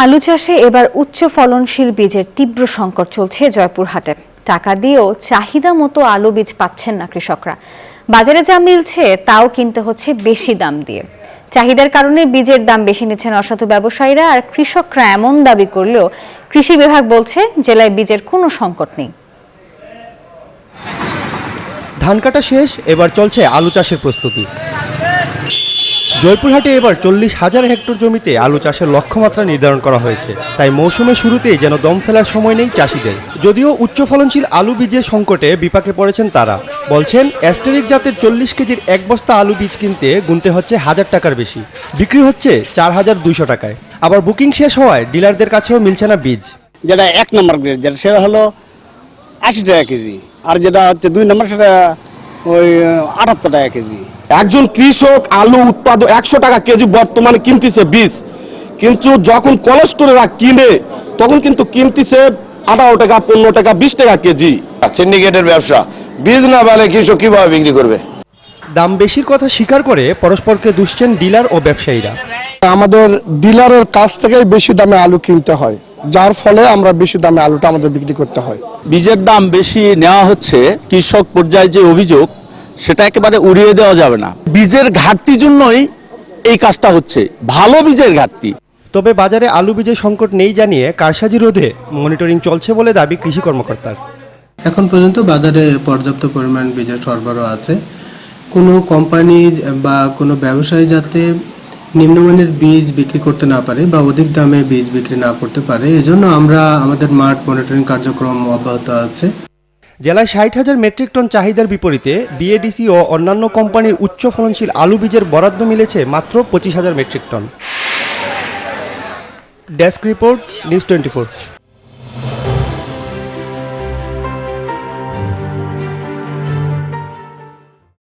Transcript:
আলু চাষে এবার উচ্চ ফলনশীল বীজের তীব্র সংকট চলছে জয়পুরহাটে। টাকা দিয়েও চাহিদা মতো আলু বীজ পাচ্ছেন না কৃষকরা। বাজারে যা মিলছে তাও কিনতে হচ্ছে বেশি দাম দিয়ে। চাহিদার কারণে বীজের দাম বেশি নিচ্ছেন অসাধু ব্যবসায়ীরা, আর কৃষকরা এমন দাবি করলেও কৃষি বিভাগ বলছে জেলায় বীজের কোনো সংকট নেই। ধান কাটা শেষ, এবার চলছে আলু চাষের প্রস্তুতি। জয়পুরহাটে এবার 40,000 হেক্টর জমিতে আলু চাষের লক্ষ্যমাত্রা নির্ধারণ করা হয়েছে। তাই মৌসুমের শুরুতেই যেন দম ফেলার সময় নেই চাষিদের। যদিও উচ্চ ফলনশীল আলু বীজের সংকটে বিপাকে পড়েছেন তারা। বলছেন অ্যাস্টেরিক জাতের 40 কেজির এক বস্তা আলু বীজ কিনতে গুনতে হচ্ছে 1000 টাকার বেশি, বিক্রি হচ্ছে 4200 টাকায়। আবার বুকিং শেষ হওয়ায় ডিলারদের কাছেও মিলছে না বীজ। যেটা 1 নম্বর গ্রেড, যেটা সেটা হলো 80 টাকা কেজি, আর যেটা হচ্ছে 2 নম্বর সেটা ওই 78 টাকা কেজি। একজন কৃষক আলু উৎপাদন 100 টাকা কেজি বর্তমানে কিনতেছে বীজ, কিন্তু যখন কোল্ড স্টোরেরা কিনে তখন কিন্তু কিনতেছে 18 টাকা, 15 টাকা, 20 টাকা কেজি। সিন্ডিকেটের ব্যবসা, বীজ না পেলে কৃষক কিভাবে বিক্রি করবে? দাম বেশির কথা স্বীকার করে পরস্পরকে দুষছেন ডিলার ও ব্যবসায়ীরা। আমাদের ডিলারের কাছ থেকেই বেশি দামে আলু কিনতে হয়, যার ফলে আমরা বেশি দামে আলুটা আমাদের বিক্রি করতে হয়। বীজের দাম বেশি নেওয়া হচ্ছে, কৃষক পর্যায়ে যে অভিযোগ সেটা একেবারে উড়িয়ে দেওয়া যাবে না। বীজের ঘাটতির জন্যই এই কাজটা হচ্ছে, ভালো বীজের ঘাটতি। তবে বাজারে আলু বীজের সংকট নেই জানিয়ে কারসাজি রোধে মনিটরিং চলছে বলে দাবি কৃষি কর্মকর্তার। এখন পর্যন্ত বাজারে পর্যাপ্ত পরিমাণ বীজের সরবরাহ আছে। কোনো কোম্পানি বা কোনো ব্যবসায়ী যাতে নিম্নমানের বীজ বিক্রি করতে না পারে বা অধিক দামে বীজ বিক্রি না করতে পারে, এজন্য আমরা আমাদের মাঠ মনিটরিং কার্যক্রম অব্যাহত আছে। জেলায় 60,000 মেট্রিক টন চাহিদার বিপরীতে বিএডিসি ও অন্যান্য কোম্পানির উচ্চ ফলনশীল আলু বীজের বরাদ্দ মিলেছে মাত্র 25,000 metric ton. Desk report, news 24।